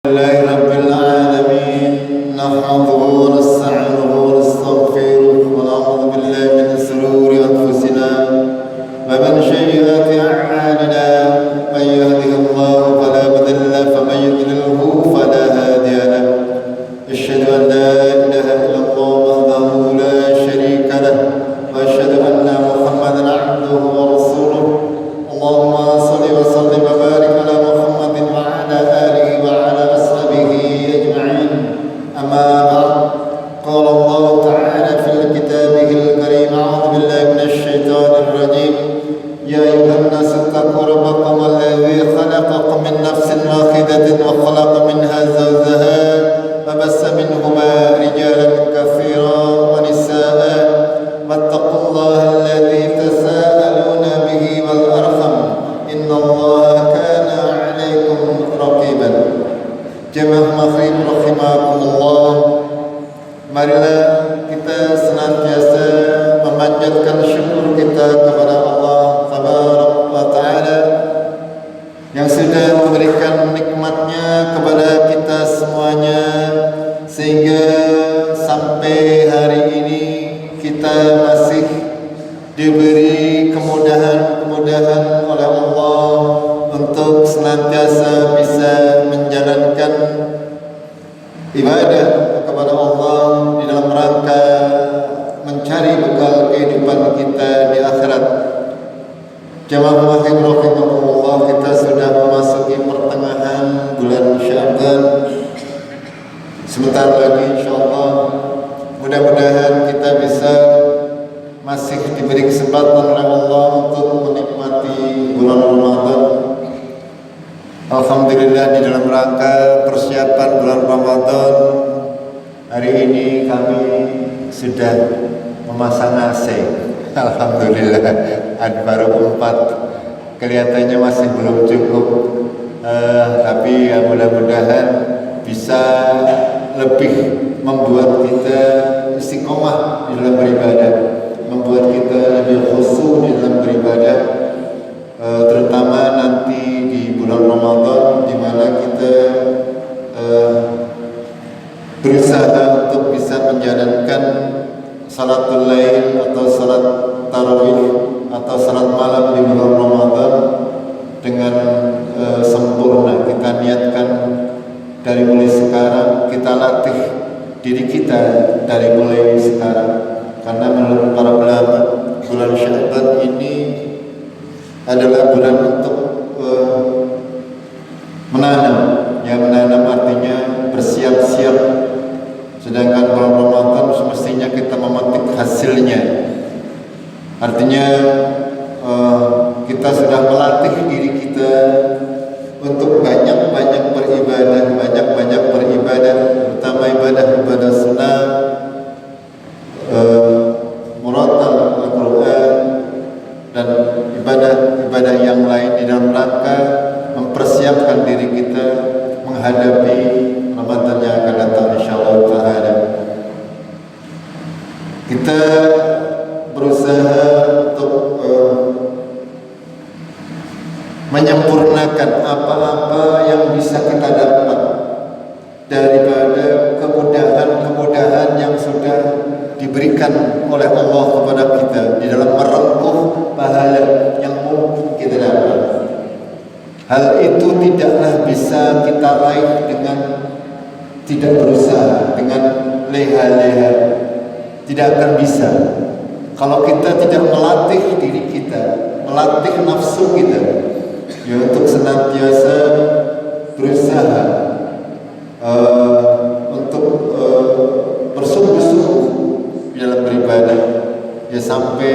لله رب العالمين نحمده ونستعينه ونستغفره ونعوذ بالله من شرور أنفسنا ومن سيئات أعمالنا من يهده الله فلا مضل له ومن يضلله فلا هادي له أشهد أن لا إله إلا الله وحده لا شريك له وأشهد أن محمدا عبده ورسوله اللهم صل وسلم وبارك على محمد وعلى آله وعلى أصحابه أجمعين أما بعد قال الله تعالى في كتابه الكريم أعوذ بالله من الشيطان الرجيم يا أيها الناس اتقوا ربكم الذي خلقكم من نفس واحدة وخلق منها زوجها وبث منهما رجالا كثيرا ونساء واتقوا الله الذي تساءلون به والأرحم إن الله كان عليكم رقيبا. Jemaah maghrib rahimakumullah, marilah kita senantiasa memanjatkan syukur kita kepada Allah Tabaraka wa Ta'ala yang sudah memberikan nikmatnya kepada kita semuanya sehingga sampai hari ini kita masih diberi kemudahan-kemudahan oleh Allah untuk senantiasa bisa menjalankan ibadah kepada Allah di dalam rangka mencari bekal kehidupan kita di akhirat. Jemaah rahimahullah, kita sudah memasuki pertengahan bulan Sya'ban. Sebentar lagi insyaallah mudah-mudahan kita bisa masih diberi kesempatan oleh Allah untuk menikmati bulan Ramadan. Alhamdulillah, di dalam rangka persiapan bulan Ramadan hari ini kami sudah memasang AC. Alhamdulillah, baru 4, kelihatannya masih belum cukup, tapi ya mudah-mudahan bisa lebih membuat kita istiqomah di dalam beribadah, membuat kita lebih khusyuk di dalam beribadah, terutama nanti di bulan Ramadan di mana kita berusaha untuk bisa menjalankan salatul lail atau salat tarawih atau salat malam di bulan Ramadan dengan sempurna. Kita niatkan dari mulai sekarang, kita latih diri kita dari mulai sekarang, karena menurut para ulama bulan Sya'ban ini adalah bulan untuk menanam. Ya, menanam artinya bersiap-siap, sedangkan bulan Ramadan semestinya kita memetik hasilnya. Artinya kita sudah melatih diri kita untuk banyak-banyak beribadah, terutama ibadah sunnah, muratal Al-Quran, dan ibadah yang lain di dalam rangka mempersiapkan diri kita menghadapi Ramadan yang akan datang insyaallah ta'ala. Kita berusaha untuk menyempurnakan apa-apa yang bisa kita dapat daripada kemudahan-kemudahan yang sudah diberikan oleh Allah kepada kita di dalam merengkuh pahala yang mungkin kita dapat. Hal itu tidaklah bisa kita raih dengan tidak berusaha, dengan leha-leha. Tidak akan bisa kalau kita tidak melatih diri kita, melatih nafsu kita, ya, untuk senantiasa berusaha untuk bersungguh-sungguh di dalam beribadah, ya, sampai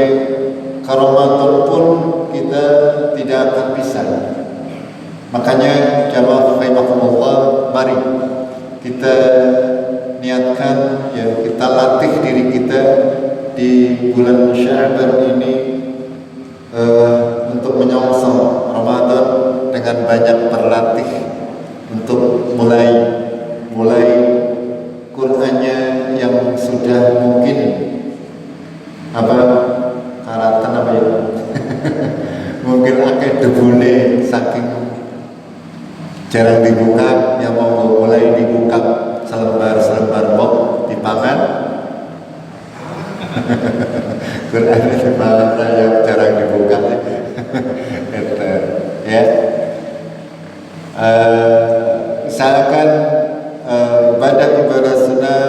ke Ramadan pun kita tidak akan bisa. Makanya jamaah rahimahumullah, mari kita niatkan, ya, kita latih diri kita di bulan Sya'ban ini untuk menyongsong Ramadan dengan banyak berlatih untuk mulai Qur'annya yang sudah mungkin karatan mungkin akeh debune saking jarang dibuka, yang mau usahakan ibadah sunnah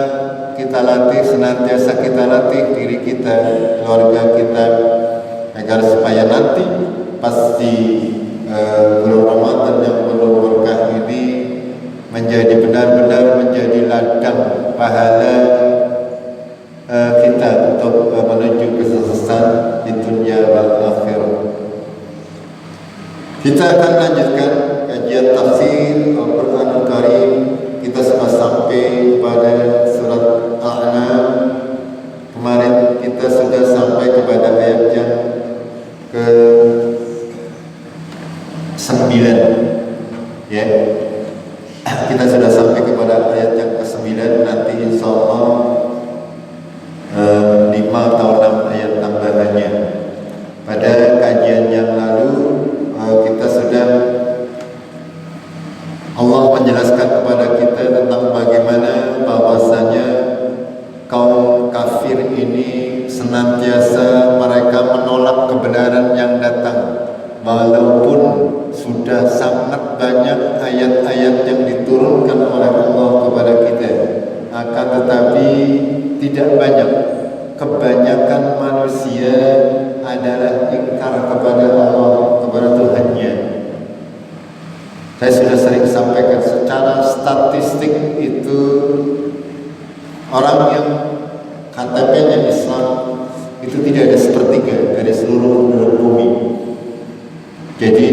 kita latih, senantiasa kita latih diri kita, keluarga kita, agar supaya nanti pas di bulan Ramadan yang penuh berkah ini menjadi benar-benar menjadi ladang pahala kita untuk menuju kesuksesan di dunia wal akhirah. Kita akan lanjutkan kajian tafsir Al-Quranul Karim. Kita sudah sampai pada surat Al-An'am. Kemarin kita sudah sampai kepada ayat yang ke-9, ya. Kita sudah sampai kepada ayat yang ke-9. Nanti insya Allah 5 atau 6 ayat tambahannya. Pada kajian yang lalu kita sudah Allah menjelaskan kepada kita tentang bagaimana bahwasanya kaum kafir ini senantiasa mereka menolak kebenaran yang datang, walaupun sudah sangat banyak ayat-ayat yang diturunkan oleh Allah kepada kita, akan tetapi tidak banyak. Kebanyakan manusia adalah ingkar kepada Allah, kepada Tuhannya. Saya sudah sering sampaikan, secara statistik itu orang yang KTP-nya Islam itu tidak ada sepertiga dari seluruh penduduk bumi. Jadi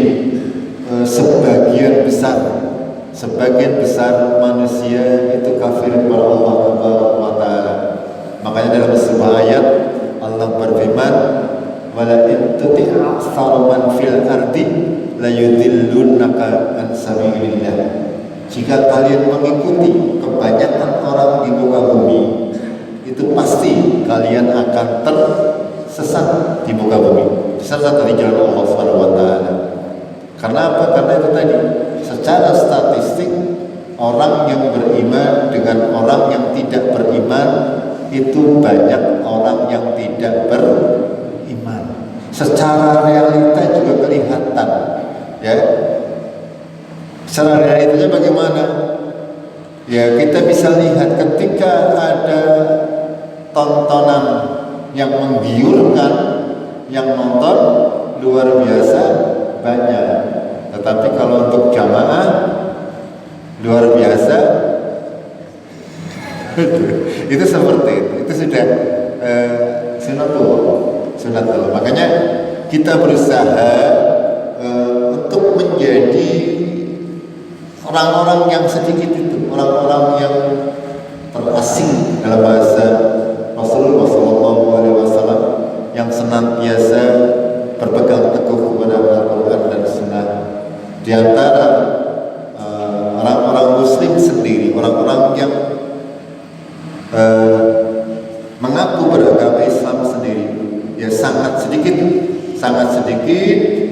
sebagian besar manusia itu kafir kepada Allah Subhanahu wa taala. Makanya dalam sebuah ayat Allah berfirman, "Wala in tuti' aktsara man fil ardi la yudillunaka an sabilillah." Jika kalian mengikuti kebanyakan orang di muka bumi, itu pasti kalian akan tersesat di muka bumi, tersesat dari jalan Allah Subhanahu wa taala. Karena apa? Karena itu tadi, secara statistik orang yang beriman dengan orang yang tidak beriman itu banyak orang yang tidak beriman. Secara realita juga kelihatan, ya. Secara realitanya bagaimana? Ya, kita bisa lihat ketika ada tontonan yang menggiurkan, yang nonton luar biasa banyak. Tetapi kalau untuk jamaah luar biasa itu seperti itu sudah sunatullah. Makanya kita berusaha untuk menjadi orang-orang yang sedikit itu, orang-orang yang terasing dalam bahasa Rasulullah SAW, yang senantiasa berpegang teguh kepada Al-Quran dan Sunnah. Di antara orang-orang Muslim sendiri, orang-orang yang mengaku beragama Islam sendiri, ya sangat sedikit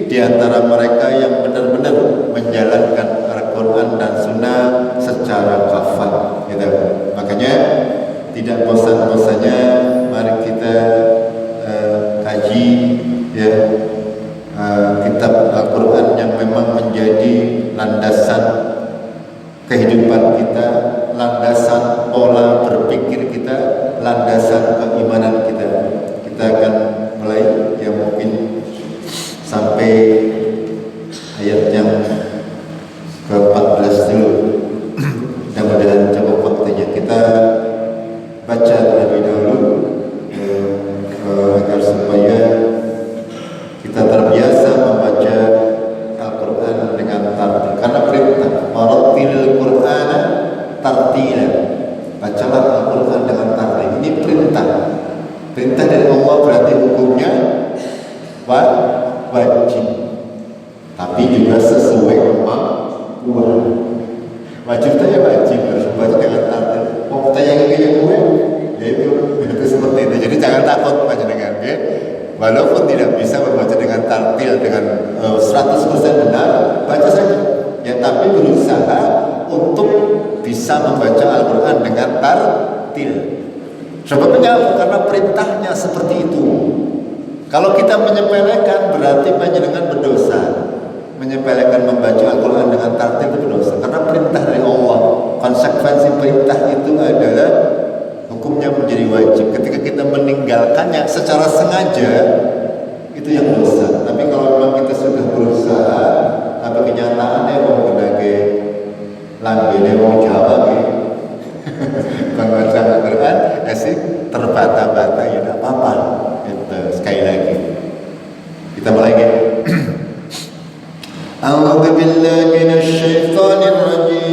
di antara mereka yang benar-benar menjalankan Al-Quran dan Sunnah secara kafah, gitu. Makanya tidak bosan-bosannya mari kita kaji, ya, kitab Al-Quran yang memang menjadi landasan kehidupan kita, landasan pola berpikir kita, landasan keimanan kita. Kita akan mulai, ya mungkin sampai ayat yang ke-14 dulu. Mudah-mudahan cukup waktunya. Kita baca terlebih dahulu agar supaya kita terbiasa membaca Al-Quran dengan tartil. Karena perintah warattilil Qur'ana tartila, bacalah Al-Quran dengan tartil. Ini perintah dari Allah, berarti hukumnya wajib, tapi juga sesuai kemampuan. Wajib saja wajib, harus membaca dengan tartil. Mau tanya kayak gue, ya itu seperti itu. Jadi jangan takut baca dengan gue. Walaupun tidak bisa membaca dengan tartil dengan 100% benar, baca saja. Ya, tapi berusaha untuk bisa membaca Al-Quran dengan tartil. Sebabnya karena perintahnya seperti itu. Kalau kita menyepelekan berarti panjenengan berdosa. Menyepelekan membaca Al-Quran dengan tartil itu berdosa. Karena perintah dari Allah konsekuensi perintah itu adalah hukumnya menjadi wajib. Ketika kita meninggalkannya secara sengaja, itu yang dosa. Tapi kalau memang kita sudah berusaha, tapi kenyataannya mau kenake lambene wong Jawa gitu. Kon baca Al-Quran, sih terbata-bata ya tidak apa-apa. Itu sekali lagi. Kita mulai ya. A'udzu billahi minasyaitonir rajim.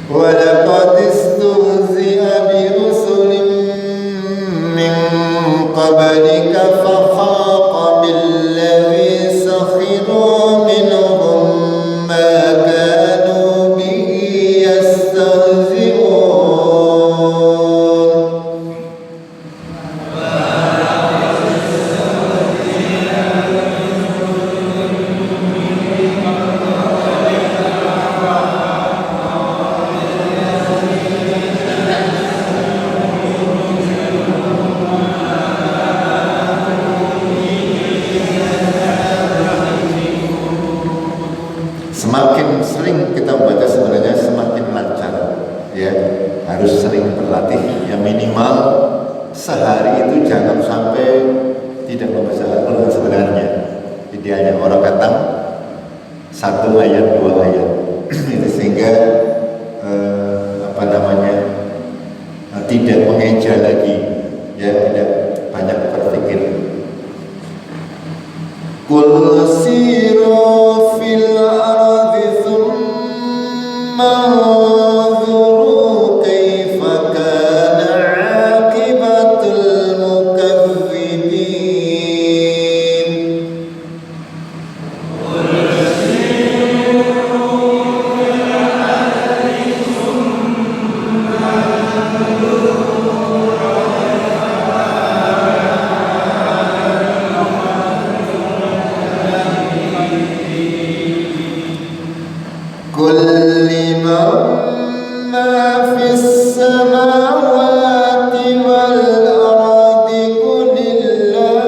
وَلَقَدِ اسْتُهْزِئَ بِرُسُلٍ مِّن قَبْلِكَ فَحَاقَ بِالَّذِي سَخِرُوا مِنْهُم مَّا كَانُوا بِهِ يَسْتَهْزِئُونَ. Semakin sering kita membaca sebenarnya semakin lancar, ya. Harus sering berlatih, ya minimal sehari itu jangan sampai tidak membaca Al-Quran sebenarnya. Idealnya orang datang 1 ayat 2 ayat, itu sehingga tidak mengeja lagi, ya tidak banyak berpikir. Qul siru fil ardi thumma anzuru kaifa kana aqibatul mukazzibin. Qul liman ma fis samawati wal ardi qulillah. Qul liman ma fis samawati wal ardi qulillah.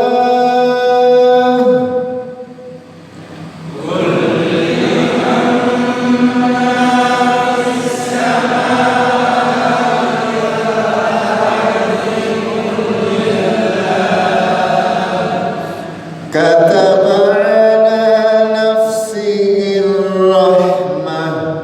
Kataba ala nafsihi rahmah.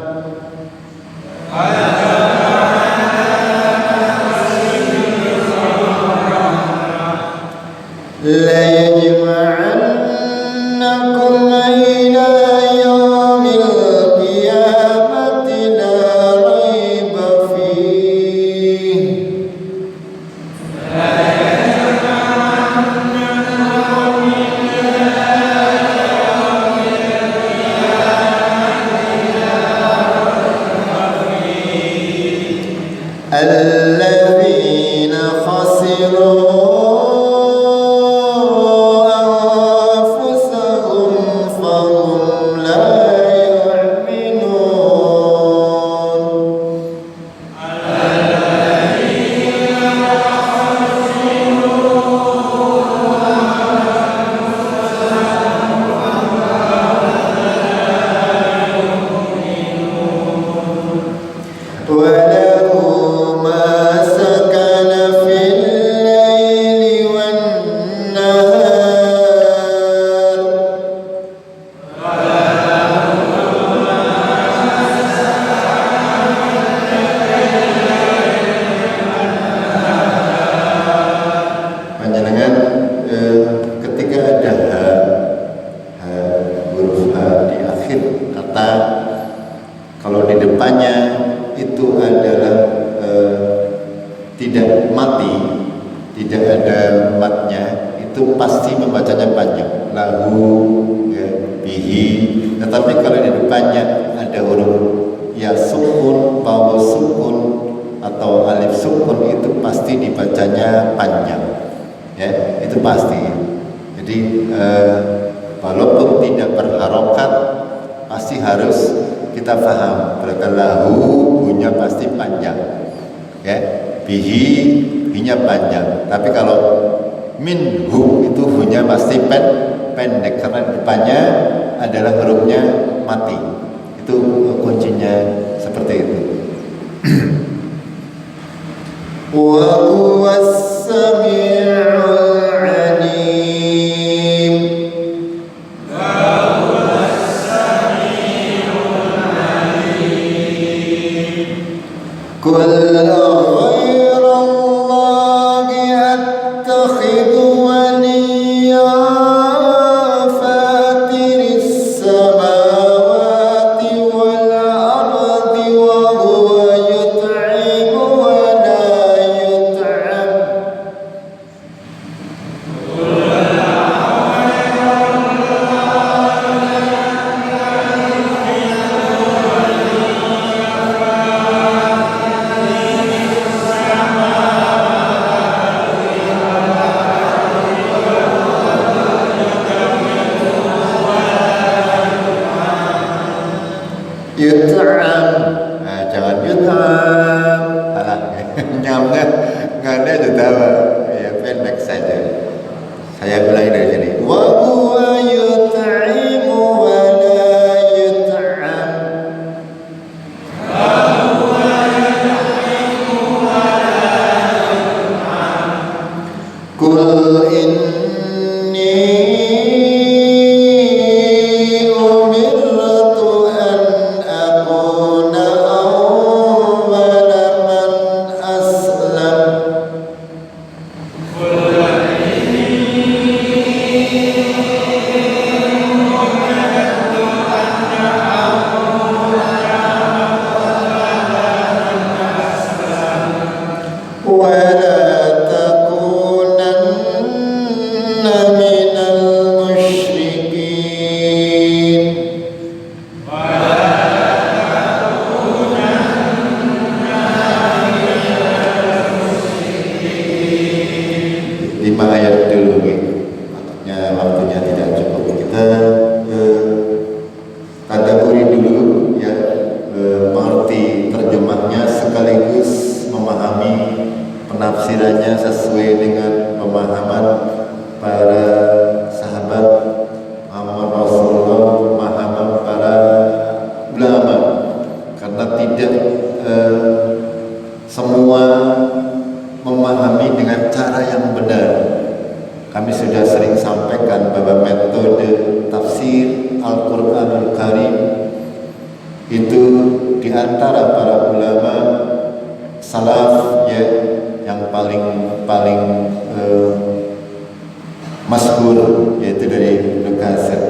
La yajma'annakum ila yawmil qiyamati la rayba fihi. الذين خسروا أنفسهم فهم لا يؤمنون. وله ما سكن في الليل والنهار. Panjenengan ketika ada huruf H di akhir kata, kalau di depannya itu adalah tidak mati, tidak ada matnya, itu pasti membacanya panjang. Lahu, ya, bihi. Tetapi kalau di depannya ada huruf ya sukun, wawu sukun atau alif sukun, itu pasti dibacanya panjang. Ya, itu pasti. Jadi walaupun tidak berharokat, pasti harus kita paham. Lahu punya pasti panjang, ya. Bihi nya panjang. Tapi kalau minhu itu hunya pasti pendek karena depannya adalah hurufnya mati. Itu kuncinya seperti itu. Wa huwas sami'ul alim. Wa huwas sami'ul alim. Qul yut'am, nah, jangan yut'am, salah, nyamnya nggak ada juga, ya pendek saja. Saya ulangi dari sini. Wa huwa yut'imu wa la yut'am. Wa huwa yut'imu wa la yut'am. Qul inni penafsirannya sesuai dengan pemahaman para sahabat Muhammad Rasulullah, pemahaman para ulama, karena tidak semua memahami dengan cara yang benar. Kami sudah sering sampaikan bahwa metode tafsir Al-Quranul Karim itu diantara para ulama salaf ya, yang paling masyhur yaitu dari Ibnu Katsir.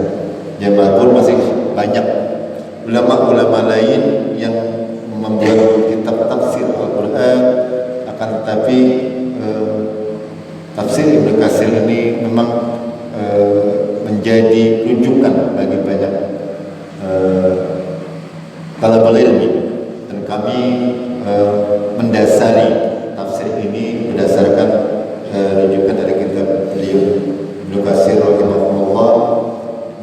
Ya walaupun masih banyak ulama-ulama lain yang membuat kitab tafsir Al-Quran, akan tetapi tafsir Ibnu Katsir ini memang menjadi rujukan bagi banyak talabul ilmi, dan kami mendasari tafsir ini berdasarkan rujukan dari kitab beliau Ibnu Katsir rahimahullah.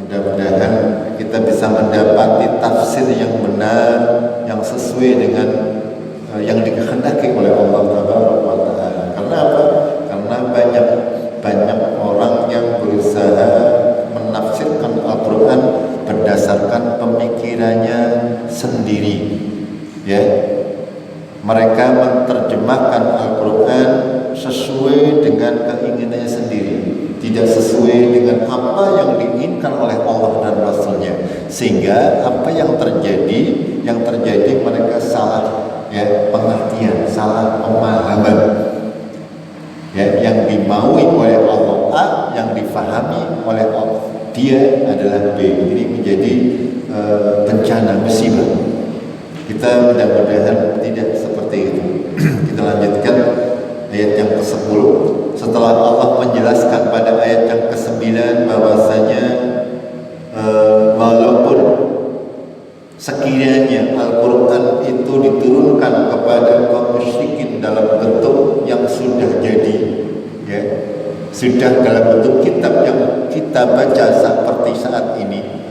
Mudah-mudahan kita bisa mendapati tafsir yang benar, yang sesuai dengan yang dikehendaki oleh Allah Taala. Karena apa? Karena banyak orang yang berusaha menafsirkan Al-Quran berdasarkan pemikirannya sendiri. Ya, mereka menerjemahkan Al-Quran sesuai dengan keinginannya sendiri, tidak sesuai dengan apa yang diinginkan oleh Allah dan Rasulnya, sehingga apa yang terjadi mereka salah ya pengertian, salah pemahaman. Ya, yang dimaui oleh Allah A, yang difahami oleh Allah dia adalah B. Ini menjadi bencana, musibah. Kita mudah-mudahan tidak seperti itu. Kita lanjutkan ayat yang ke-10. Setelah Allah menjelaskan pada ayat yang ke-9 bahwasanya walaupun sekiranya Al-Quran itu diturunkan kepada kaum musyrikin dalam bentuk yang sudah jadi, ya, sudah dalam bentuk kitab yang kita baca seperti saat ini,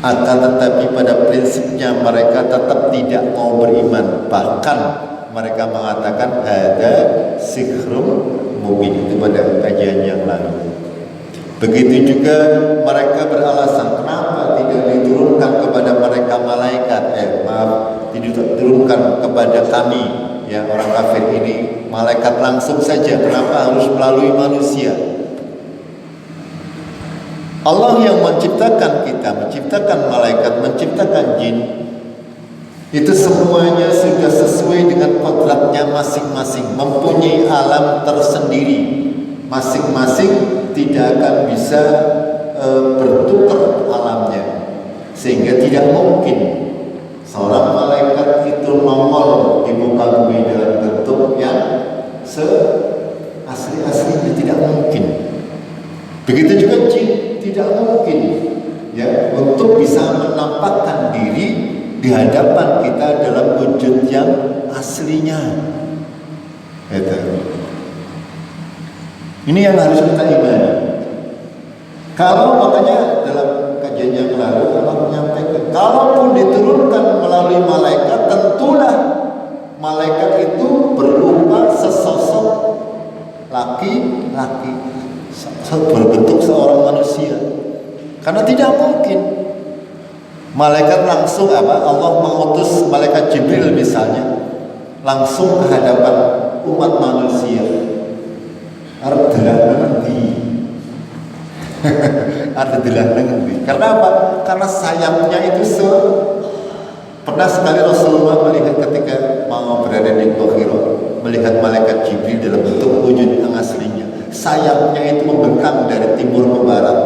akan tetapi pada prinsipnya mereka tetap tidak mau beriman. Bahkan mereka mengatakan ada sihrun mukmin. Itu pada kajian yang lalu. Begitu juga mereka beralasan kenapa tidak diturunkan kepada mereka malaikat, diturunkan kepada kami, ya orang kafir ini malaikat langsung saja, kenapa harus melalui manusia? Allah yang menciptakan kita, menciptakan malaikat, menciptakan jin, itu semuanya sudah sesuai dengan kodratnya masing-masing, mempunyai alam tersendiri. Masing-masing tidak akan bisa bertukar alamnya, sehingga tidak mungkin seorang malaikat itu nongol di muka bumi dalam bentuk yang asli-aslinya, tidak mungkin. Begitu juga jin tidak mungkin ya untuk bisa menampakkan diri di hadapan kita dalam wujud yang aslinya. Gitu. Ini yang harus kita imani. Kalau makanya dalam kajian yang lalu Allah menyampaikan, kalaupun diturunkan melalui malaikat, tentulah malaikat itu berupa sesosok laki-laki, berbentuk seorang manusia. Karena tidak mungkin malaikat langsung Allah mengutus malaikat Jibril misalnya langsung ke hadapan umat manusia. Artilah nanti. Karena apa? Karena sayapnya itu pernah sekali Rasulullah melihat ketika mau berada di Gua Hira, melihat malaikat Jibril dalam bentuk wujud yang aslinya. Sayapnya itu membentang dari timur ke barat.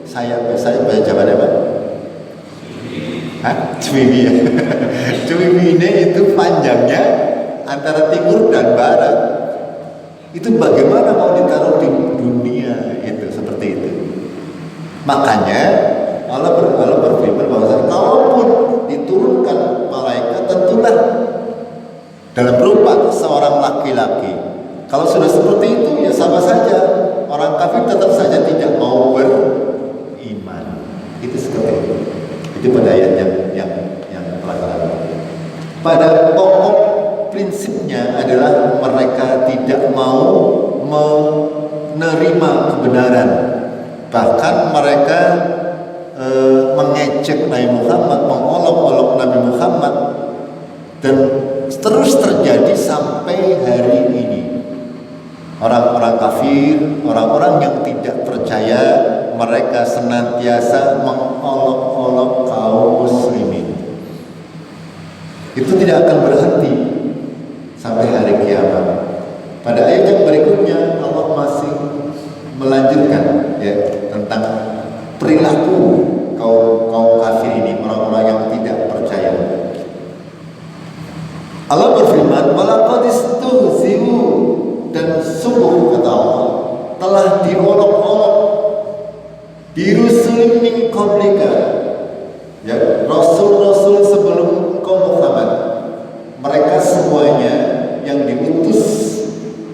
Sayap bahasa Jawa apa? Cuiwi ya. Cuiwi ini itu panjangnya antara timur dan barat. Itu bagaimana mau ditaruh di dunia itu seperti itu. Makanya Allah berfirman bahwa kalaupun diturunkan malaikat, tentulah dalam rupa seorang laki-laki. Kalau sudah seperti itu ya sama saja, orang kafir tetap saja tidak mau beriman. Itu seperti itu. Itu pada ayat yang telah lalu. Pada pokok prinsipnya adalah mereka tidak mau menerima kebenaran. Bahkan mereka mengejek Nabi Muhammad, mengolok-olok Nabi Muhammad, dan terus terjadi sampai hari ini. Orang-orang kafir, orang-orang yang tidak percaya, mereka senantiasa mengolok-olok kaum muslimin. Itu tidak akan berhenti sampai hari kiamat. Pada ayat yang berikutnya Allah masih melanjutkan ya tentang perilaku kaum kafir ini, orang-orang yang tidak percaya. Allah berfirman, "Walaqad istuhzi'u," dan sungguh kata Allah telah diolok-olok birusulin min qablika, ya rasul-rasul sebelum engkau Muhammad. Mereka semuanya yang diutus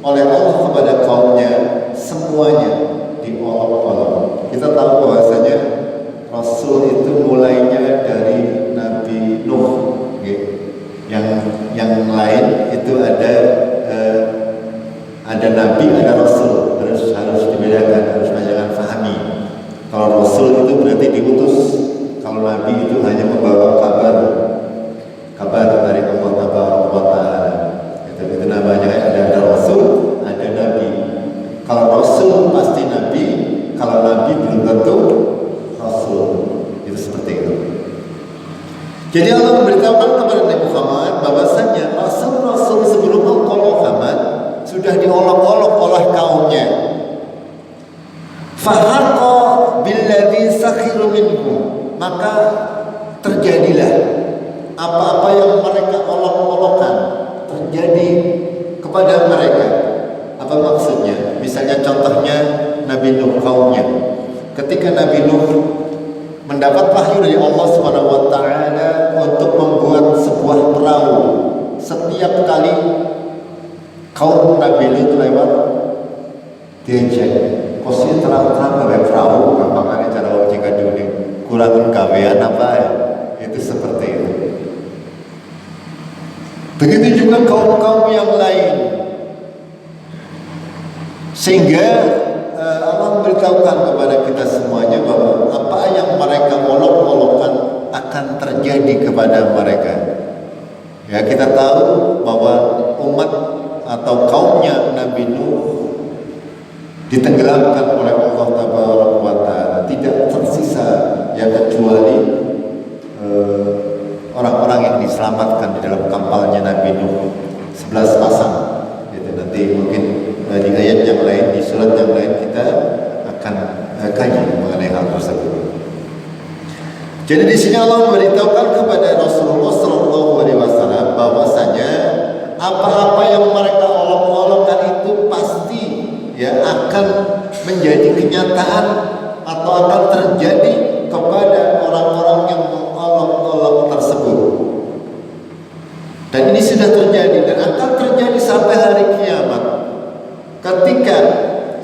oleh Allah kepada kaumnya, semuanya diolok-olok. Kita tahu bahwasanya rasul itu mulainya dari Nabi Nuh, yang lain itu ada nabi, ada rasul, harus dibedakan, harus jangan fahami. Kalau rasul itu berarti diutus, kalau nabi itu hanya membawa kabar dari Allah Taala. Itu namanya ada rasul, ada nabi. Kalau rasul pasti nabi, kalau nabi belum tentu rasul. Itu seperti itu. Jadi Allah memberitahukan kepada Nabi Muhammad bahwasanya rasul-rasul sebelum engkau Muhammad sudah diolok-olok oleh kaumnya. Fahaqa billadzi sakhiru minhum, maka terjadilah apa-apa yang mereka olok-olokkan terjadi kepada mereka. Apa maksudnya? Misalnya contohnya Nabi Nuh kaumnya. Ketika Nabi Nuh mendapat wahyu dari Allah Subhanahu wa taala untuk membuat sebuah perahu. Setiap kali kaum Nabi Lut lewat, diajak kosnya terang-terang gawe perahu, gampangane cara jika dunia kurang gawean apa ya. Itu seperti itu. Begitu juga kaum-kaum yang lain Sehingga Allah memberitahukan kepada kita semuanya bahwa apa yang mereka olok-olokkan akan terjadi kepada mereka. Ya, kita tahu bahwa umat atau kaumnya Nabi Nuh ditenggelamkan oleh Allah Tabaraka wa Ta'ala. Tidak tersisa ya kecuali orang-orang yang diselamatkan di dalam kapalnya Nabi Nuh 11 pasang. Gitu. Nanti mungkin di ayat yang lain, di surat yang lain kita akan kaji mengenai hal tersebut. Jadi di sini Allah memberitahukan kepada Rasulullah SAW bahwasanya apa-apa yang mereka olok-olokkan itu pasti ya akan menjadi kenyataan atau akan terjadi kepada orang-orang yang mengolok-olok tersebut. Dan ini sudah terjadi dan akan terjadi sampai hari kiamat. Ketika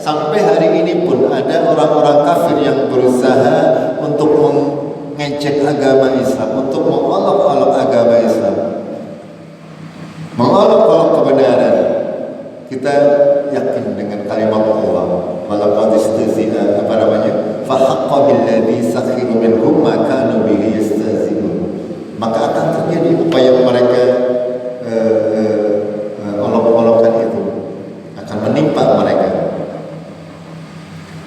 sampai hari ini pun ada orang-orang kafir yang berusaha untuk mengejek agama Islam, untuk mengolok-olok agama Islam, mengolok-olok kebenaran. Kita yakin dengan kalimat Allah, walaqad istahzi'a fahaqqa billadzi sakhiru minhum ma kanu bihi yastahzi'un. Maka akan terjadi upaya mereka olok-olokkan itu akan menimpa mereka.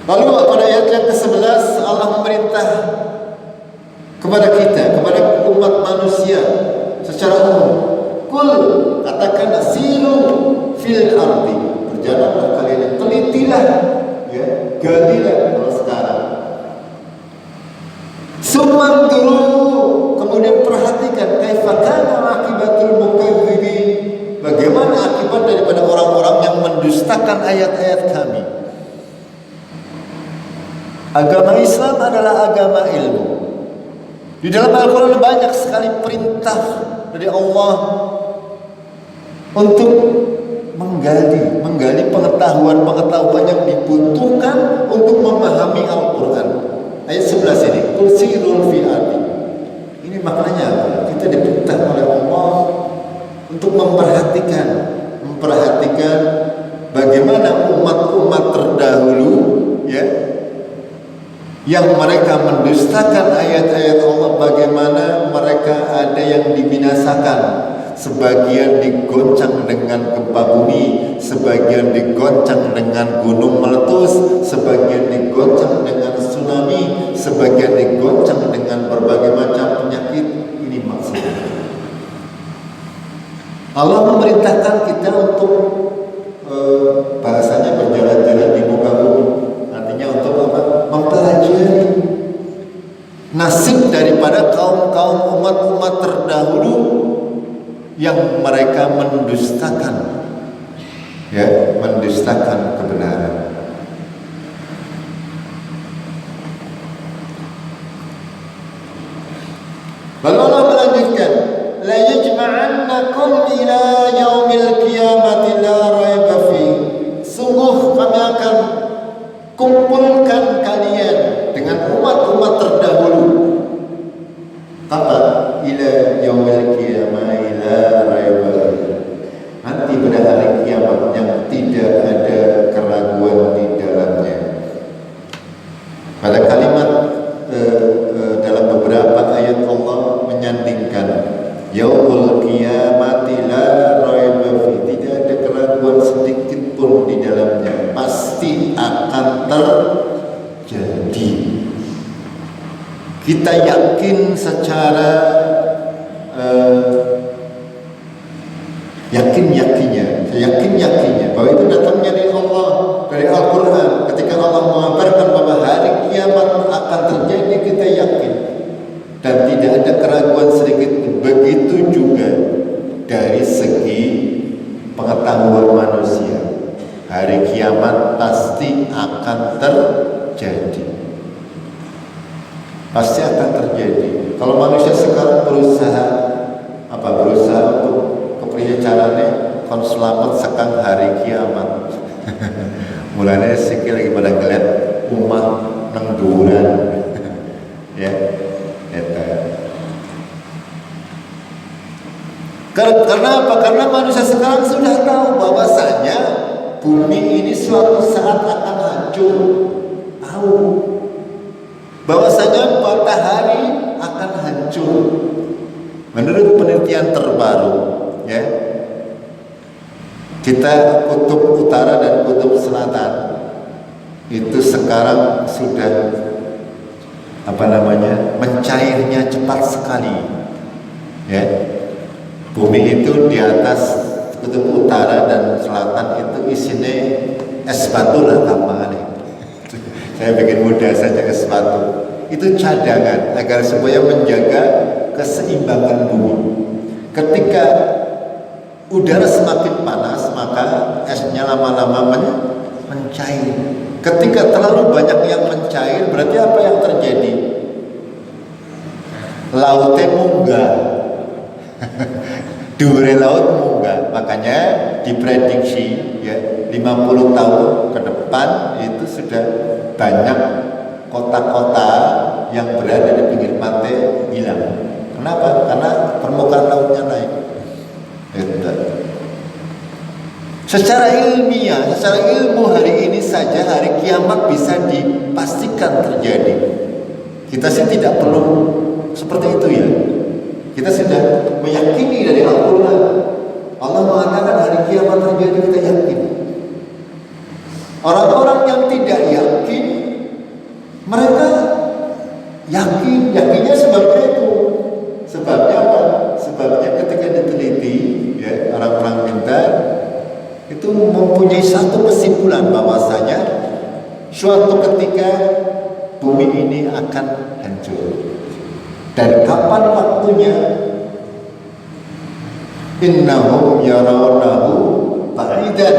Lalu pada ayat yang ke-11 Allah memerintah kepada kita, kepada umat manusia secara umum. Kul, katakan siru fil ardi, berjalanlah kalian, telitilah, ya, galilah kalau sekarang. Summan dulu, kemudian perhatikan kaifa kana akibatul mukadzibin, bagaimana akibat daripada orang-orang yang mendustakan ayat-ayat kami. Agama Islam adalah agama ilmu. Di dalam Al-Quran banyak sekali perintah dari Allah untuk menggali pengetahuan yang dibutuhkan untuk memahami Al-Quran. Ayat 11 ini, Qul sirul fi ardi. Ini maknanya apa? Kita diperintah oleh Allah untuk memperhatikan bagaimana umat-umat terdahulu, ya, yang mereka mendustakan ayat-ayat Allah, bagaimana mereka ada yang dibinasakan, sebagian digoncang dengan gempa bumi, sebagian digoncang dengan gunung meletus, sebagian digoncang dengan tsunami, sebagian digoncang dengan berbagai macam penyakit. Ini maksudnya Allah memerintahkan kita untuk bahasanya berjalan-jalan di muka bumi. Artinya untuk apa? Mempelajari nasib daripada kaum-kaum umat-umat terdahulu yang mereka mendustakan, ya, mendustakan kebenaran. Lalu Allah melanjutkan, la yajma'annakum ila yaumil qiyamati la raiba fi. Sungguh kami akan kumpulkan kalian dengan umat-umat terdahulu. Kata ila yaumil qiyamah la raiba. Nanti pada hari kiamat yang tidak ada keraguan di dalamnya. Pada kalimat dalam beberapa ayat Allah menyandingkan yaumul qiyamati la raiba fi, tidak ada keraguan sedikit pun di dalamnya, pasti akan terjadi. Kita yakin secara yakin-yakinnya bahwa itu datangnya dari Allah, dari Al-Quran. Ketika Allah mengabarkan bahwa hari kiamat akan terjadi, kita yakin dan tidak ada keraguan sedikit. Begitu juga dari segi pengetahuan manusia, hari kiamat pasti akan terjadi, pasti akan terjadi. Kalau manusia sekarang berusaha untuk kepriye carane kon selamat sekang hari kiamat. Mulanya sikil lagi pada ngeliat umah nang duran. Ya, eta. Karena apa? Karena manusia sekarang sudah tahu bahwasanya bumi ini suatu saat akan hancur. Tahu bahwasanya matahari akan hancur. Menurut penelitian terbaru, ya, kita kutub utara dan kutub selatan itu sekarang sudah mencairnya cepat sekali, ya. Bumi itu di atas kutub utara dan selatan itu isinya es batu lah gampang. Saya bikin mudah saja es batu. Itu cadangan agar supaya menjaga keseimbangan bumi. Ketika udara semakin panas, maka esnya lama-lama mencair. Ketika terlalu banyak yang mencair, berarti apa yang terjadi? Lautnya munggah. Dure laut munggah. Makanya diprediksi, ya, 50 tahun ke depan itu sudah banyak kota-kota yang berada di pinggir pantai hilang. Kenapa? Karena permukaan lautnya naik. Secara ilmiah, secara ilmu hari ini saja hari kiamat bisa dipastikan terjadi. Kita sih tidak perlu seperti itu, ya. Kita sudah meyakini dari Al-Quran. Allah mengatakan hari kiamat terjadi, kita yakin. Orang-orang yang tidak yakin, mereka yakinnya sebabnya itu. Sebabnya apa? Sebabnya ketika diteliti, ya, orang-orang pintar itu mempunyai satu kesimpulan bahwasanya suatu ketika bumi ini akan hancur. Dan kapan waktunya? Innahum yarawnahu ba'idan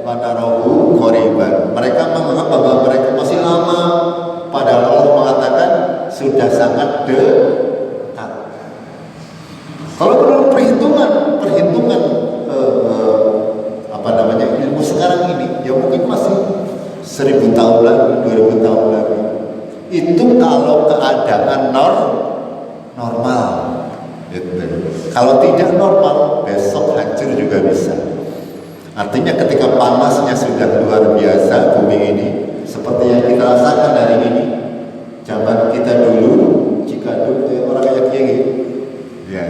wa narahu qariban. Mereka menganggap bahwa mereka masih lama, padahal Allah mengatakan sudah sangat dekat. Kalau menurut perhitungan ilmu sekarang ini, ya mungkin masih 1000 tahun lagi, 2000 tahun lagi. Itu kalau keadaan normal. Kalau tidak normal, besok hancur juga bisa. Artinya ketika panasnya sudah luar biasa bumi ini, seperti yang kita rasakan hari ini, zaman kita dulu, jika orang kayak gini, ya,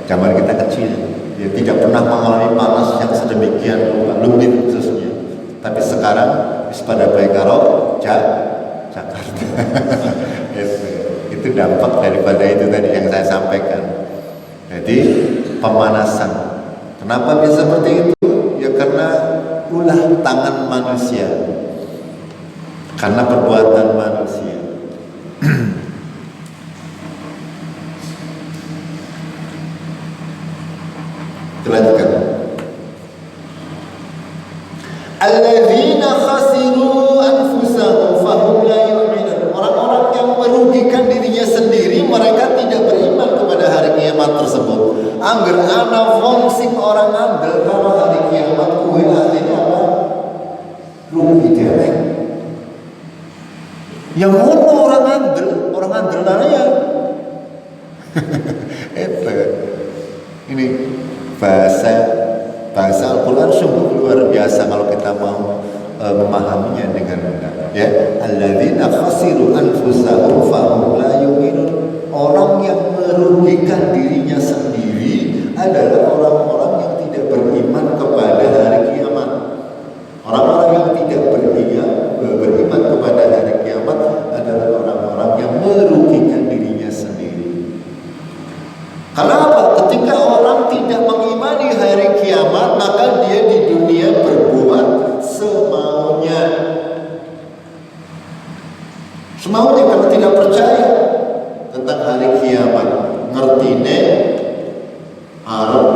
zaman kita kecil, ya, tidak pernah mengalami panas yang sedemikian lumit khususnya. Tapi sekarang pada baik karo Jakarta. Itu dampak daripada itu tadi yang saya sampaikan. Jadi pemanasan. Kenapa bisa seperti itu? Ya karena ulah tangan manusia. Karena perbuatan manusia. Lanjutkan. Alladzina khasiru anfusahum fahum la yu'minun. Orang-orang yang merugikan dirinya sendiri, mereka tidak beriman kepada hari kiamat tersebut. Angger ana wong sing orang andel kalau hari kiamat kuwi artinya apa? Rugi dereng. Yang ngono orang andel ya. Ini bahasa Al-Quran sungguh luar biasa kalau kita mau memahaminya dengan benar, ya. Alladzina khasiru anfusahum fahum la yu'minun. Orang yang merugikan dirinya sendiri adalah orang-orang yang tidak beriman kepada hari kiamat. Orang-orang yang tidak beriman kepada hari kiamat adalah orang-orang yang merugikan dirinya sendiri. Kenapa? Ketika orang tidak mengimani hari kiamat, maka dia di dunia berbuat semaunya. Semaunya karena tidak percaya tentang hari kiamat. Ngertine arep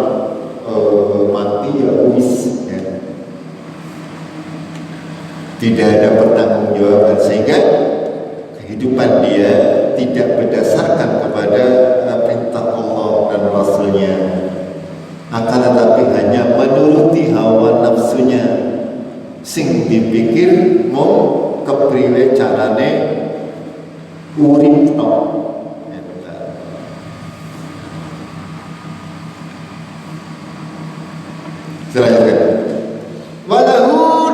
mati ya wis, ya. Tidak ada pertanggungjawaban, sehingga kehidupan dia tidak berdasarkan kepada perintah Allah dan Rasulnya, akan tetapi hanya menuruti hawa nafsunya, sing dipikir mau kepriwe carane urip tok. Selanjutnya, walahu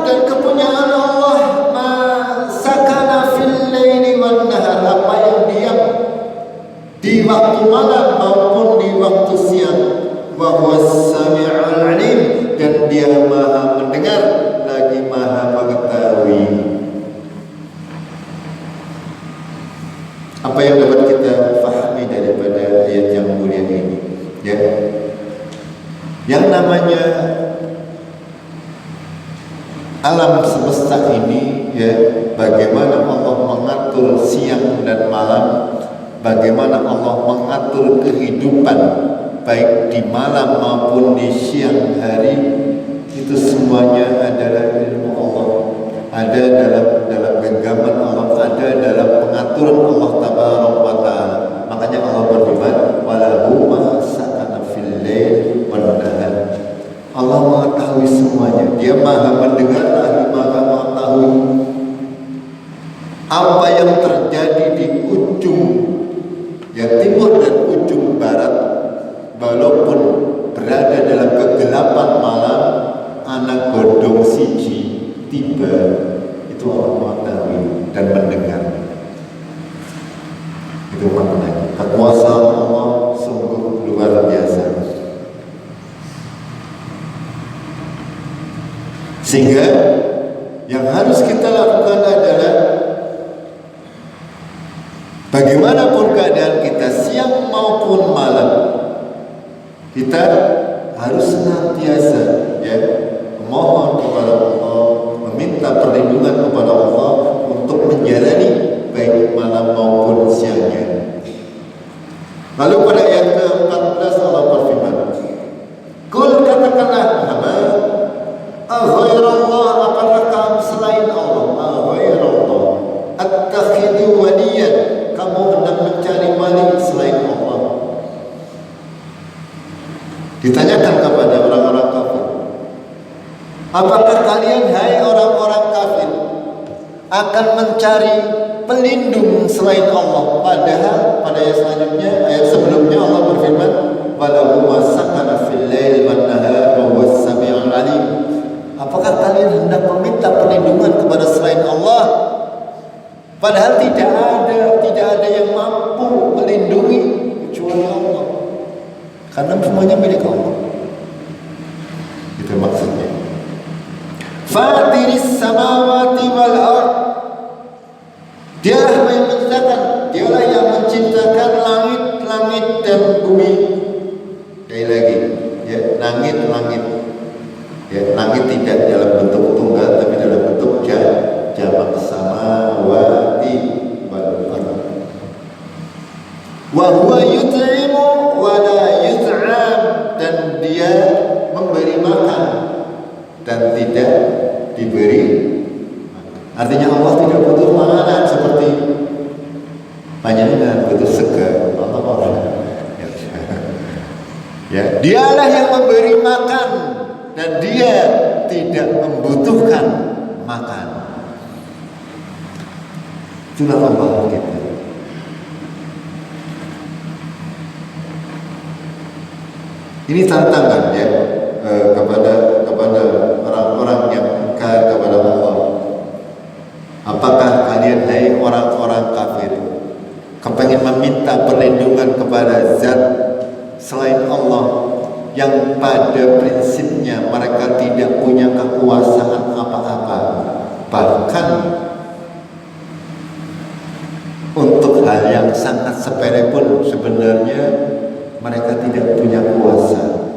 Yang namanya alam semesta ini, ya, bagaimana Allah mengatur siang dan malam, bagaimana Allah mengatur kehidupan baik di malam maupun di siang hari, itu semuanya adalah ilmu Allah, ada dalam genggaman Allah, ada dalam pengaturan Allah Tabaraka wa Ta'ala. Makanya Allah berfirman, walahu ma sakana fil lail wan nahar. Allah mengetahui semuanya. Dia maha mendengar lagi maha mengetahui apa yang terjadi di ujung yang timur dan ujung barat. Walaupun berada dalam kegelapan malam, anak godong siji tiba, itu Allah mengetahui dan mendengar. Itu maknanya. Kekuasaan Allah sungguh luar biasa. Sehingga yang harus kita lakukan adalah bagaimanapun keadaan kita siang maupun malam, kita harus senantiasa, ya, memohon kepada Allah, meminta perlindungan kepada Allah untuk menjalani baik malam maupun siangnya. Lalu pada ayat ke-14 Allah berfirman, "Qul katakanlah Muhammad, aghairallah, apakah kamu selain Allah, aghairallah, attakhidhu waliyan, kamu hendak mencari wali selain Allah." Ditanyakan kepada orang-orang kafir, apakah kalian, hai orang-orang kafir, akan mencari pelindung selain Allah? Padahal pada ayat selanjutnya, ayat sebelumnya Allah berfirman, walahu wasakana fil lail wan nahar wa huwas samiul alim. Apakah kalian hendak meminta perlindungan kepada selain Allah? Padahal tidak ada yang mampu melindungi kecuali Allah. Karena semuanya milik Allah. Itu maksudnya. Fatiris samawati wal ard. Dialah yang menciptakan, dialah yang menciptakan langit dan bumi. Sekali lagi, ya, langit. Ya, langit tidak dalam bentuk tunggal, tapi dalam bentuk jamak, samawati wal ard. Wa huwa yut'imu wa la yut'am, dan dia memberi makan dan tidak diberi. Artinya Allah tidak butuh makanan seperti panjenengan butuh sega. Allah orang. Ya, dialah yang memberi makan dan dia tidak membutuhkan makan. Itulah Allah kita. Ini tantangan, ya, kepada orang-orang yang ingkar kepada Allah. Apakah kalian, hai orang-orang kafir, kepengen meminta perlindungan kepada zat selain Allah yang pada prinsipnya mereka tidak punya kekuasaan apa-apa, bahkan untuk hal yang sangat sepele pun sebenarnya mereka tidak punya kuasa,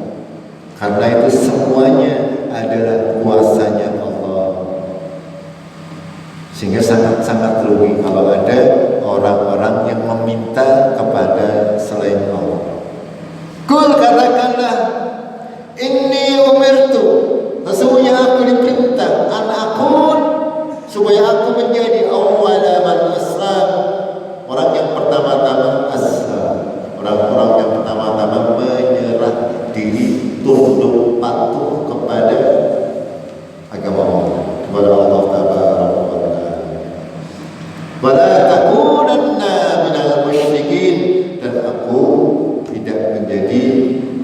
karena itu semuanya adalah kuasanya Allah. Sehingga sangat-sangat rugi kalau ada orang-orang yang meminta kepada selain Allah. Qul, katakanlah, inni umirtu, sesungguhnya aku diperintah, an akun, supaya aku menjadi awwala man aslam, orang yang pertama-tama aslam, orang-orang yang pertama-tama menyerah diri, tunduk patuh kepada agama Allah, kepada Allah Tabaraka wa Ta'ala. Wala takunanna minal musyrikin, dan aku tidak menjadi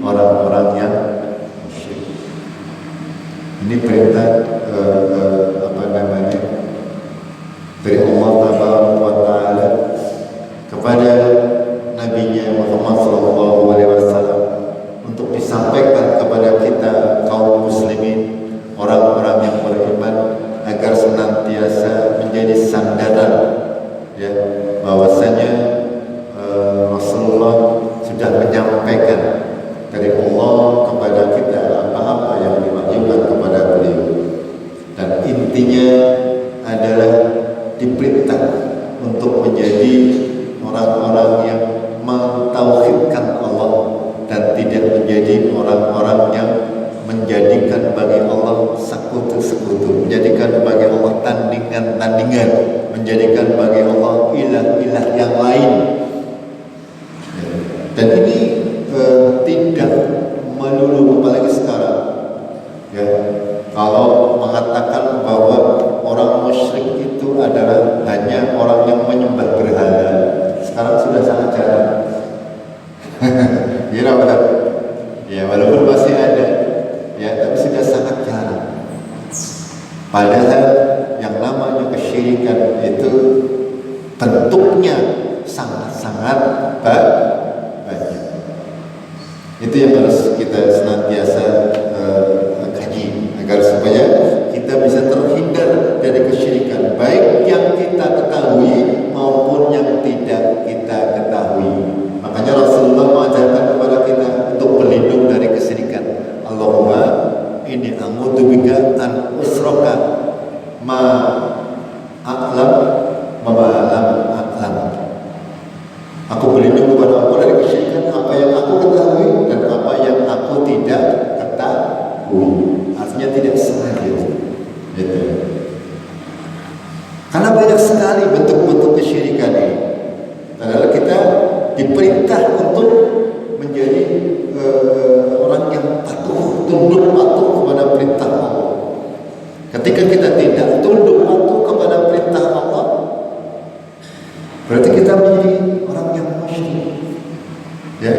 orang-orang yang musyrik. Ini perintah dari Allah Tabaraka wa Ta'ala kepada Nabi-Nya Muhammad SAW untuk disampaikan kepada kita kaum muslimin, orang-orang yang beriman, agar senantiasa menjadi sandaran, ya, bahwasanya Rasulullah sudah menyampaikan dari Allah kepada kita diperintah untuk menjadi orang-orang yang mentauhidkan Allah dan tidak menjadi orang-orang yang menjadikan bagi Allah sekutu-sekutu, menjadikan bagi Allah tandingan-tandingan, menjadikan bagi Allah ilah-ilah yang lain. Dan ini tidak melulu, apalagi sekarang ya, kalau mengatakan bahwa orang musyrik itu adalah hanya orang yang menyembah berhala, sekarang sudah sangat jarang. Ya, benar. Ya, walaupun masih ada, ya, tapi sudah sangat jarang. Padahal yang namanya kesyirikan itu bentuknya sangat-sangat banyak. Itu yang harus kita senantiasa kaji agar supaya kita bisa terhindar dari kesyirikan, baik yang kita ketahui maupun yang tidak kita ketahui. Makanya Rasulullah mengajarkan kepada kita untuk berlindung dari kesyirikan. Allahumma inni a'udzubika an usyraka ma a'lam wa ma lam a'lam. Aku berlindung kepada Allah dari kesyirikan apa yang aku ketahui dan apa yang aku tidak ketahui. Artinya tidak sengaja. Gitu. Karena banyak sekali bentuk-bentuk kesyirikan ini. Padahal kita diperintah untuk menjadi orang yang tunduk patuh kepada perintah Allah. Ketika kita tidak tunduk patuh kepada perintah Allah, berarti kita menjadi orang yang musyrik. Ya.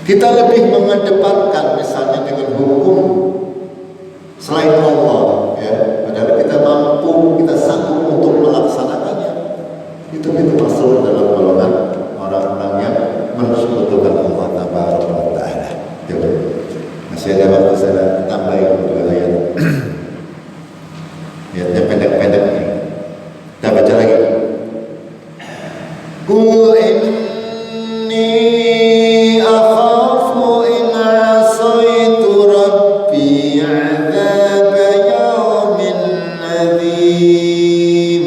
Kita lebih mengedepankan misalnya dengan hukum selain Allah, ya. Padahal kita mampu, kita sanggup untuk melaksanakannya. Itu masuk dalam golongan orang-orang yang mensekutukan Allah Tabaraka wa Ta'ala. Masih ada waktu, saya tambahin 2 ayat. Ayatnya pendek-pendek ini. Kita baca lagi. Qul inni akhafu in 'asaitu rabbi 'adzab yaumin adzim.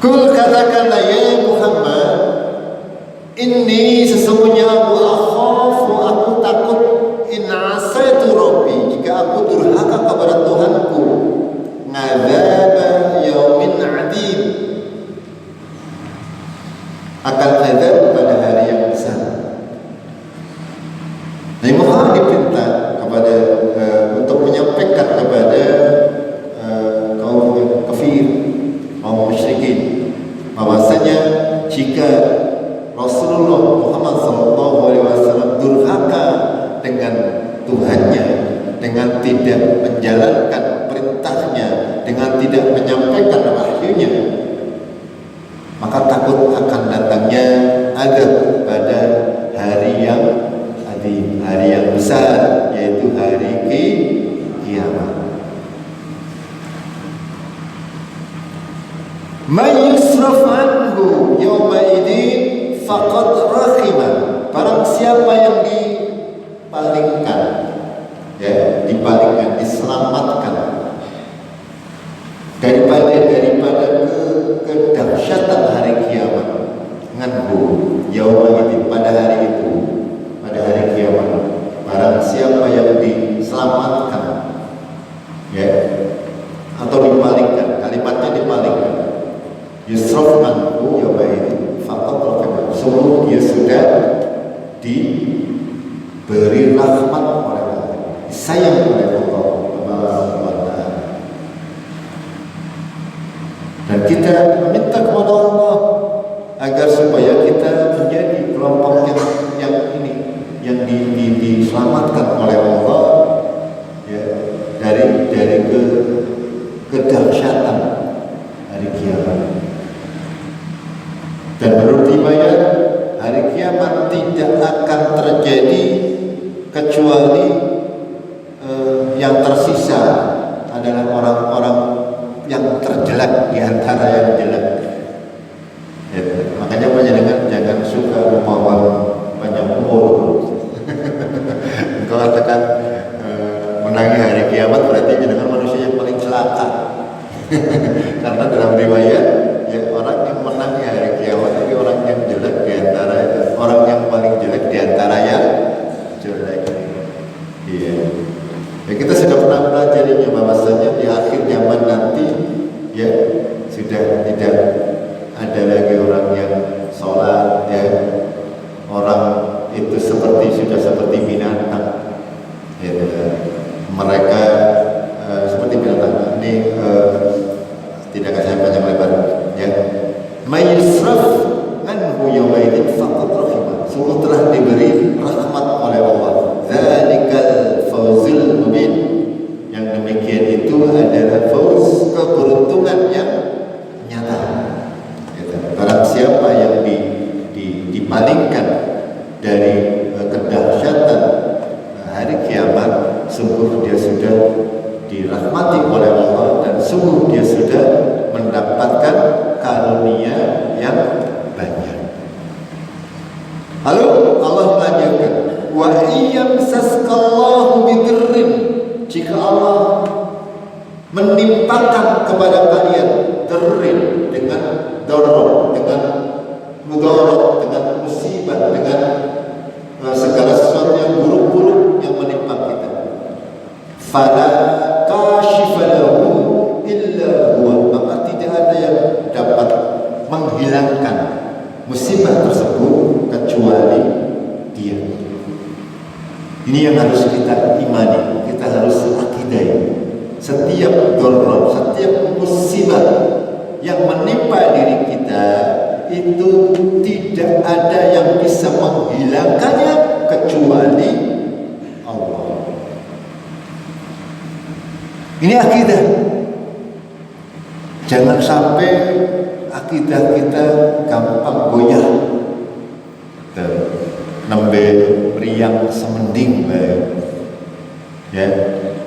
Kul katakanlah ya Muhammad, inni sesungguhnya aku takut in asaitu rabbi, jika aku durhaka kepada Tuhanku, ngadzaba yaumin adim, akan azab pada hari yang besar. Nabi Muhammad diperintah kepada untuk menyampaikan kepada kaum kafir, kaum musyrikin, bahwasanya jika Rasulullah Muhammad SAW durhaka dengan Tuhannya, dengan tidak menjalankan perintahnya, dengan tidak menyampaikan wahyunya, maka takut akan datangnya azab pada hari yang azim, hari yang besar, yaitu hari kiamat. May yusraf anhu yawma idin faqad rahimah. Barang siapa yang dipalingkan, dipalingkan, diselamatkan daripada kedahsyatan hari kiamat. Nganhu yawma idin, pada hari itu, pada hari kiamat. Barang siapa yang diselamatkan, atau dipalingkan, kalimatnya dipalingkan. Yusraf anhu yawma idin faqad rahimah, sungguh dia sudah diberi rahmat oleh Allah, disayang oleh Allah Subhanahu wa Ta'ala. Dan kita meminta kepada Allah agar supaya kita menjadi kelompok yang ini, yang diselamatkan oleh Allah, dari kedahsyatan hari kiamat. Dan menurut riwayat, hari kiamat tidak akan terjadi kecuali yang tersisa adalah orang-orang yang terjelek di antara yang jelek. Makanya panjenengan jangan suka memohon panjang umur. Engkau katakan menangi hari kiamat berarti jenengan manusia yang paling celaka. Karena dalam riwayat, orang yang menangi hari kiamat ini orang yang jelek di antara orang yang paling jelek di antara yang jelek. Iya. Ya, kita sudah pernah pelajarinya bahwasanya di akhir zaman nanti sudah tidak ada lagi orang yang sholat, orang itu sudah seperti binatang. Mereka seperti binatang. Ini tidak akan saya panjang lebar. May yusraf anhu yawma idin faqad rahimah, sungguh telah diberi rahmat oleh Allah. Dzalikal fawzul mubin, yang demikian itu adalah fauz, keberuntungan yang nyata. Barang siapa yang dipalingkan dari kedahsyatan hari kiamat, sungguh dia sudah dirahmati oleh Allah, dan sungguh dia sudah mendapatkan karunia yang banyak. Lalu Allah melanjutkan, wa iyamsaskallahu bidurrin, jika Allah menimpakan kepada kalian durrin, dengan doror, dengan mudarat, dengan musibah, dengan segala sesuatu yang buruk-buruk yang menimpa kita, fala kashifa lahu illa huwa, maka tidak ada yang dapat menghilangkan musibah tersebut kecuali Dia. Ini yang harus kita imani, kita harus akidai. Setiap doror, setiap musibah yang menimpa diri kita itu tidak ada yang bisa menghilangkannya kecuali Allah. Ini akidah. Jangan sampai akidah kita gampang goyah, nembe meriang semending bae.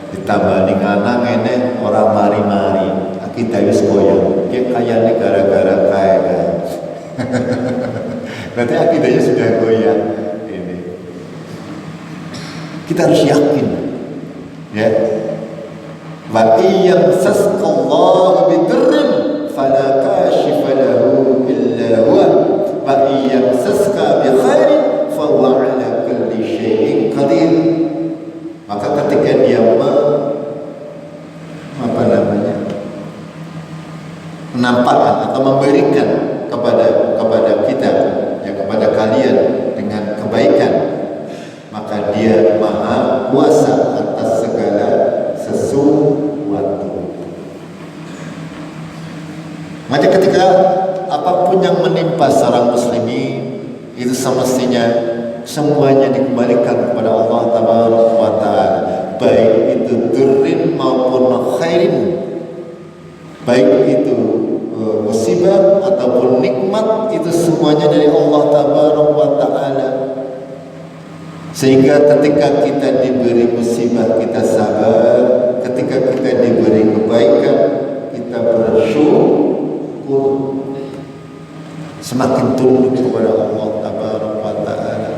Ditambah ning anak ngene ora mari-mari, akidah wis goyah. Ki kayane gara-gara kae kan. Berarti akidahnya sudah goyah. Ini kita harus yakin, wa iyamsaskallahu bidurrin fala kashifa lahu ketika apapun yang menimpa seorang muslimin itu semestinya semuanya dikembalikan kepada Allah Tabaraka wa Ta'ala, baik itu durrin maupun khairin, baik itu musibah ataupun nikmat, itu semuanya dari Allah Tabaraka wa Ta'ala. Sehingga ketika kita diberi musibah kita sabar, ketika kita diberi kebaikan kita bersyukur, semakin tunduk kepada Allah Tabaraka wa Ta'ala.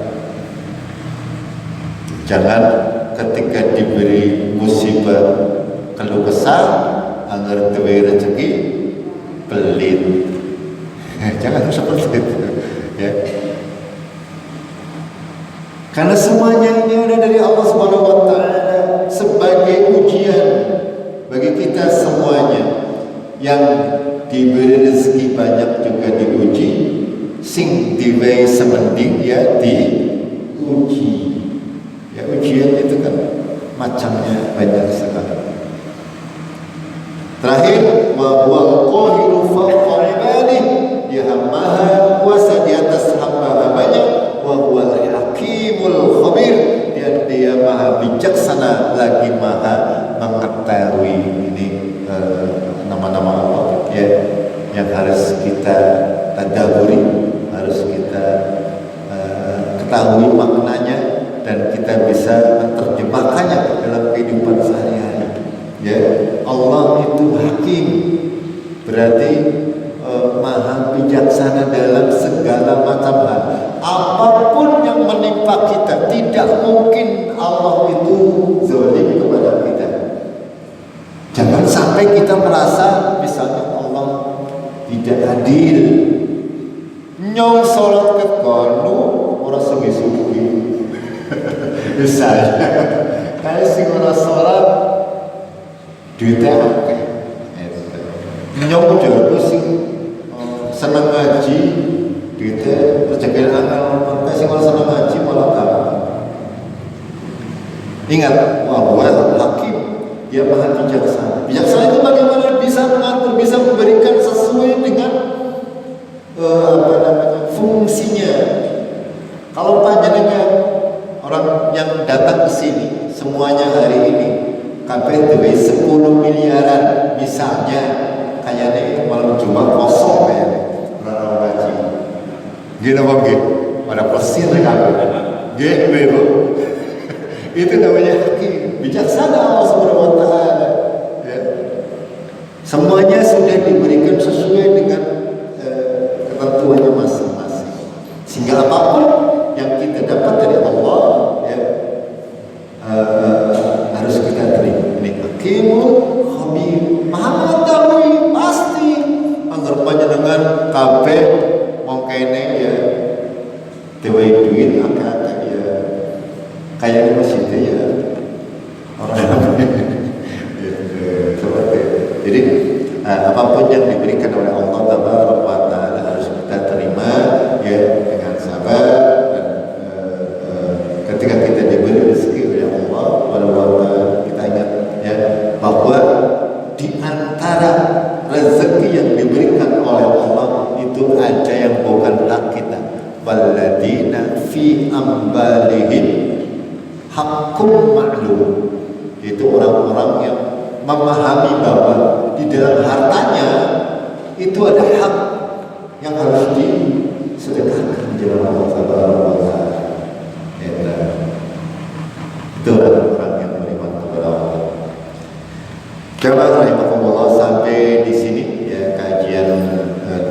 Jangan ketika diberi musibah keluh kesah, agar diberi rezeki pelit. Jangan seperti itu, ya. Karena semuanya ini ada dari Allah Subhanahu wa Ta'ala sebagai ujian bagi kita semuanya. Yang diberi rezeki banyak juga diuji, sing diwehi semending ya diuji. Ya, ujian itu kan macamnya banyak sekali. Terakhir, wa huwal qahiru fawqa ibadihi, dia maha kuasa di atas hamba-hambanya. Wa huwal hakimul khabir, dia maha bijaksana lagi maha mengetahui. Ini nama-nama Allah ya, yang harus kita tadaburi, harus kita ketahui maknanya, dan kita bisa menerjemahkannya dalam kehidupan sehari-hari. Ya, Allah itu hakim, berarti maha bijaksana dalam segala macam hal. Apapun yang menimpa kita, tidak mungkin Allah itu zalim kepada kita. Jangan sampai kita merasa misalnya Allah tidak adil. Nyong sholat ke kono orang sugi-sugi. Misalnya, kayak sing orang sholat duitnya akeh. Nyong jago sing seneng ngaji, duitnya rezeki akal. Kayak sing orang seneng ngaji malah kalah. Ingat, bahwa hakim, dia maha bijaksana. Bijaksana itu bagaimana bisa mengatur, bisa memberikan sesuai dengan fungsinya. Kalau panjenengan orang yang datang ke sini semuanya hari ini kabeh duwe 10 miliaran misalnya, kayaknya malam Jumat kosong kayaknya orang ngaji. Gini apa nggih? Pada pesir kabeh. Nggih, Bu. Itu namanya hakim, bijaksana Allah Subhanahu wa Ta'ala. Ya. Semuanya sudah diberikan sesuai dengan ketentuannya masing-masing. Sehingga apapun yang kita dapat dari Allah, ya, harus kita terima. Ini hakimul khabir, maha mengetahui pasti. Anggapannya dengan kabeh wong kene ya dewe duit akeh-akeh ya. Kayak di masjid ya orang jadi apapun yang diberikan oleh Allah Tabaraka wa Ta'ala harus kita terima ya dengan sabar, dan ketika kita diberi rezeki oleh Allah Taala, kita ingat ya bahwa di antara rezeki yang diberikan oleh Allah itu ada yang bukan hak kita. Walladzina fi ambalihim hakum ma'lum, itu orang-orang yang memahami bahwa di dalam hartanya itu ada hak yang harus disedekahkan di dalam Allah Taala. Itu orang yang beriman kepada Allah. Jemaah rahimakumullah, sampai di sini ya kajian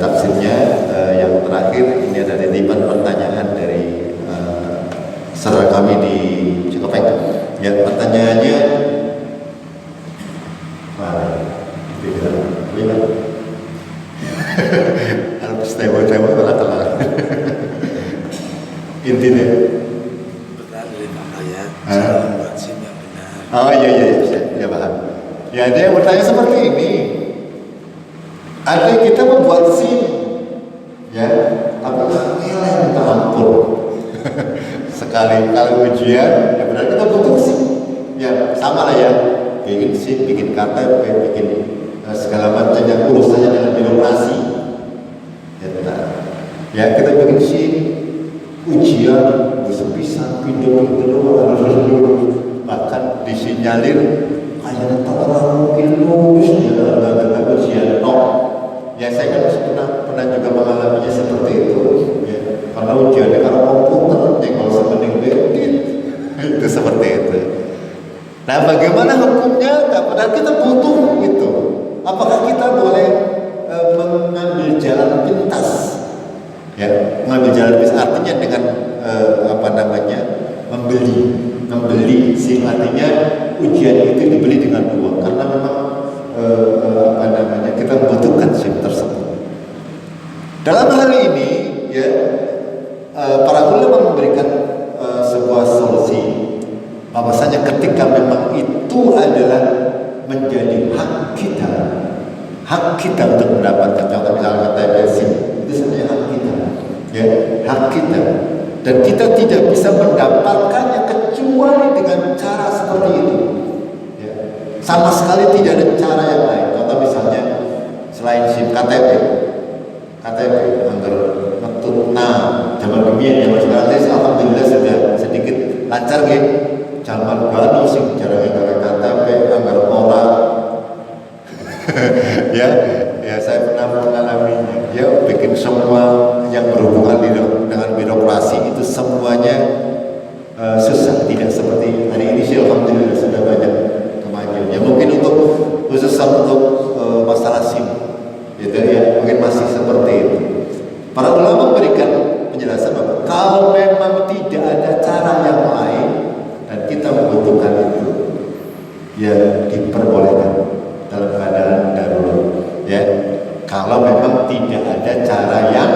tafsirnya. Yang terakhir ini ada titipan pertanyaan dari saudara kami di Cikopeng. Ya, pertanyaannya harus tembok-tembok malah telat. Intinya benar dari Pak Ayat, cara membuat SIM yang benar. Oh iya paham. Ya, ada yang bertanya seperti ini. Ada kita membuat SIM, ya, apakah nilai minta ampun? Sekali kalau ujian, ya benar kita butuh SIM. Ya sama lah ya, bikin SIM, bikin KTP, bikin segala macam yang urusannya dengan birokrasi. Ya kita bikin sih ujian bisa pindah bahkan disinyalir kayaknya tak orang mungkin lulus dalam ujian ya saya kan pernah juga mengalaminya seperti itu ya. Karena ujiannya karena komputer kalau sebening itu seperti itu. Nah bagaimana hukumnya? Padahal kita butuh itu. Apakah kita boleh mengambil jalan pintas? Ya, mengambil jalan pintas artinya dengan membeli SIM, artinya ujian itu dibeli dengan uang karena memang kita membutuhkan SIM tersebut. Dalam hal ini ya para ulama memberikan sebuah solusi bahwasanya ketika memang itu adalah menjadi hak kita untuk mendapatkan, contoh misalnya KTP SIM itu sebenarnya hak kita ya, hak kita, dan kita tidak bisa mendapatkannya kecuali dengan cara seperti itu ya. Sama sekali tidak ada cara yang lain. Contoh misalnya selain SIM KTP anggar metut zaman kemudian ya sekarang ini alhamdulillah sudah sedikit lancar gitu. Zaman baru sih cara KTP anggar orang ya saya pernah mengalaminya ya, bikin semua yang berhubungan dengan birokrasi itu semuanya susah, tidak seperti hari ini sih alhamdulillah sudah banyak kemajuan ya. Mungkin untuk khusus untuk masalah SIM gitu ya, mungkin masih seperti itu. Para ulama memberikan penjelasan bahwa kalau memang tidak ada cara yang lain dan kita membutuhkan itu ya diperbolehkan dalam keadaan darurat ya, kalau memang tidak ada cara yang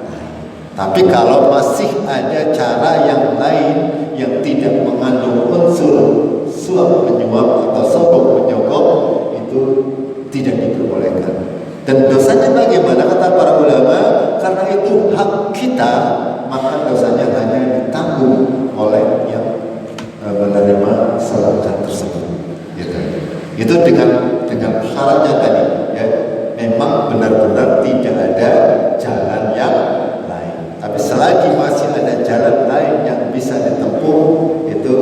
lain. Tapi kalau masih ada cara yang lain yang tidak mengandung unsur suap menyuap atau sogok menyogok, itu tidak diperbolehkan. Dan dosanya bagaimana kata para ulama? Karena itu hak kita, maka dosanya hanya ditanggung oleh yang menerima sedekah tersebut. Gitu. Itu dengan syaratnya tadi, ya, memang benar-benar tidak ada jalan yang lain. Tapi selagi masih ada jalan lain yang bisa ditempuh, itu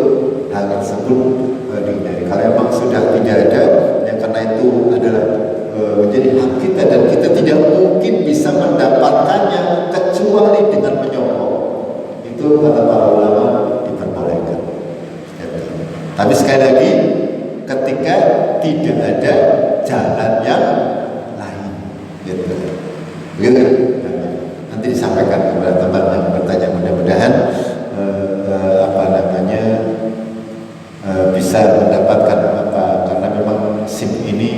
hal tersebut dihindari. Kalau memang sudah tidak ada, yang karena itu adalah menjadi hak kita dan kita tidak mungkin bisa mendapatkannya kecuali dengan menyokong. Itu kata para ulama diperbolehkan. Tapi sekali lagi, ketika tidak ada jalan yang lain, gitu. Begitu. Nanti disampaikan kepada teman yang bertanya, mudah-mudahan bisa mendapatkan apa, karena memang SIM ini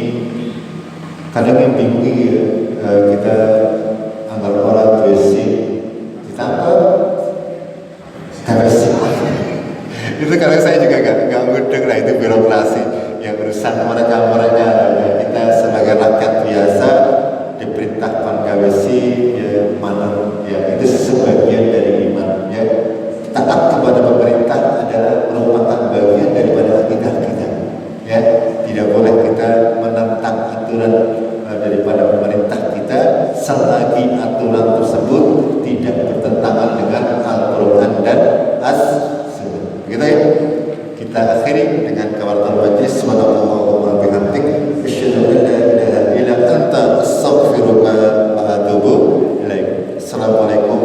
kadang yang bingung kita anggap orang SIM ditangkap SIM itu kadang saya juga gak mudeng lah, itu birokrasi yang urusan mereka kita sebagai rakyat biasa diperintahkan gawe SIM ya, mana ya, itu sebagian dari iman ya. Taat kepada pemerintah adalah merupakan bagian daripada akidah kita ya. Tidak boleh kita menentang aturan daripada pemerintah kita selagi aturan tersebut tidak bertentangan dengan Al-Quran dan As-Sunnah. Begitu ya. Kita akhiri dengan kafaratul majlis. Subhanallah wa bihamdik, asyhadu an la ilaha illa anta, astaghfiruka wa atubu ilaik. Assalamualaikum